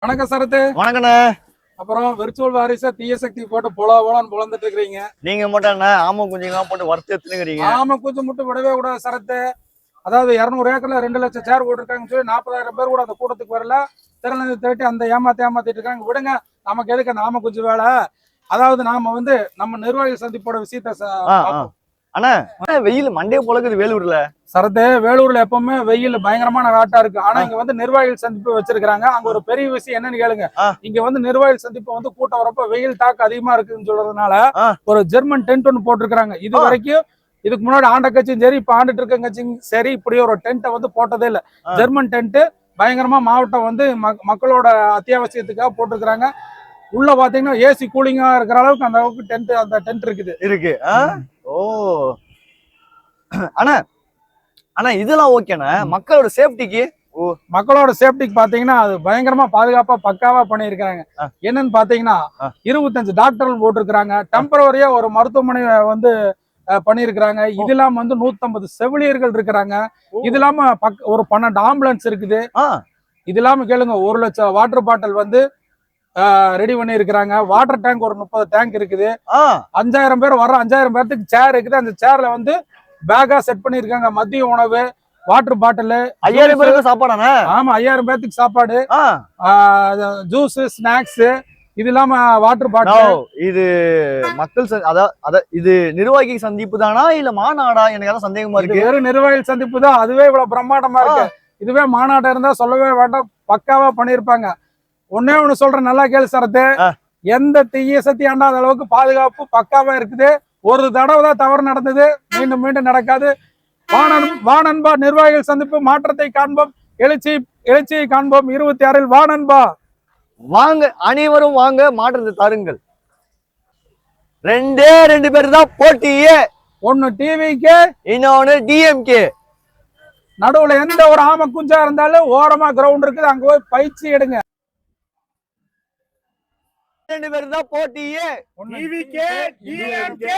வணக்கம் சரத்து. வணக்கண்ணே. அப்புறம் விர்ச்சுவல் வாரிசா தீய சக்தி போட்டு பொலான்னு புலந்துட்டு இருக்கிறீங்க. நீங்க மட்டும் என்ன ஆமா குஞ்சுங்களா போட்டு வறுத்து எடுத்துக்கிறீங்க? ஆமா குஞ்சு மட்டும் விடவே கூடாது சரத்து. அதாவது 200 ஏக்கர்ல 2 லட்சம் சேர் போட்டிருக்காங்கன்னு சொல்லி 40,000 பேர் கூட அந்த கூட்டத்துக்கு வரல. திறனது தேட்டி அந்த ஏமாத்திட்டு இருக்காங்க. விடுங்க, நமக்கு எதுக்கு அந்த ஆம குஞ்சு வேலை? அதாவது நாம நம்ம நிர்வாகி சந்திப்போட விஷயத்த அண்ணா வெயில் மண்டையை பொழக்குது வேலூர்ல. சரத்து, வேலூர்ல எப்பவுமே வெயில் பயங்கரமான காட்டா இருக்கு. ஆனா இங்க நிர்வாகிகள் சந்திப்பு வச்சிருக்காங்க. அங்க ஒரு பெரிய விஷயம் என்னன்னு கேளுங்க. இங்க நிர்வாகிகள் சந்திப்பு கூட்டம் வரப்ப வெயில் தாக்கம் அதிகமா இருக்குன்னு சொல்றதுனால ஒரு ஜெர்மன் டென்ட் ஒன்று போட்டிருக்காங்க. இது வரைக்கும் இதுக்கு முன்னாடி ஆண்ட கட்சியும் சரி, இப்ப ஆண்டுட்டு இருக்க கட்சியும் சரி, இப்படி ஒரு டென்ட்டை போட்டதே இல்லை. ஜெர்மன் டென்ட் பயங்கரமா மாவட்டம் மக்களோட அத்தியாவசியத்துக்காக போட்டிருக்கிறாங்க. உள்ள பாத்தீங்கன்னா ஏசி கூலிங்கா இருக்கிற அளவுக்கு அந்த அளவுக்கு அந்த டென்ட் இருக்கு. ஓ அண்ணா ஆனா இதெல்லாம் ஓகேண்ணா. மக்களோட சேஃப்டிக்கு பாத்தீங்கன்னா அது பயங்கரமா பாதுகாப்பா பக்காவா பண்ணிருக்காங்க. என்னன்னு பாத்தீங்கன்னா 25 டாக்டர்கள் போட்டிருக்காங்க. டெம்பரவரியா ஒரு மருத்துவமனை பண்ணிருக்காங்க. இது இல்லாம 150 செவிலியர்கள் இருக்கிறாங்க. இது இல்லாம ஒரு 12 ஆம்புலன்ஸ் இருக்குது. இது இல்லாம கேளுங்க, 1 லட்சம் வாட்டர் பாட்டில் ரெடி பண்ணி இருக்கிறாங்க. வாட்டர் டேங்க் ஒரு 30 டேங்க் இருக்குது. 5000 பேர் வர்ற 5000 பேருக்கு சேர் இருக்குது. அந்த சேர்ல பேக்கா செட் பண்ணிருக்காங்க. மதிய உணவு, வாட்டர் பாட்டில், 5000 பேருக்கு சாப்பாடு. ஆமா, 5000 பேருக்கு சாப்பாடு, ஜூஸ், ஸ்நாக்ஸ், இது இல்லாம வாட்டர் பாட்டில். இது மக்கள் இது நிர்வாகி சந்திப்பு தானா இல்ல மாநாடா? எனக்கு சந்தேகமா இருக்கு. வேறு நிர்வாகி சந்திப்பு தான். அதுவே இவ்வளவு பிரம்மாண்டமா இருக்கு. இதுவே மாநாட்டா இருந்தா சொல்லவே வேண்டாம், பக்காவா பண்ணிருப்பாங்க. ஒன்னே ஒண்ணு சொல்றேன், நல்லா கேளு சரத்து. எந்த தீய சக்தி ஆண்டாத அளவுக்கு பாதுகாப்பு பக்காவா இருக்குது. ஒரு தடவை தான் தவறு நடந்தது, மீண்டும் மீண்டும் நடக்காது. வானன்பா நிர்வாகிகள் சந்திப்பு, மாற்றத்தை காண்போம், எழுச்சியை காண்போம். 26 வானன்பா. வாங்க, அனைவரும் வாங்க, மாற்றத்தை தாருங்கள். 2 பேர் தான் போட்டியே. ஒன்னு டிவிக்கு, இன்னொன்னு டிஎம்கே. நடுவுல எந்த ஒரு ஆம குஞ்சா இருந்தாலும் ஓரமா கிரவுண்ட் இருக்குது, அங்க போய் பயிற்சி எடுங்க. 2 பேர் தான் போட்டியே. டிவிக்கு, டிஎம்கே.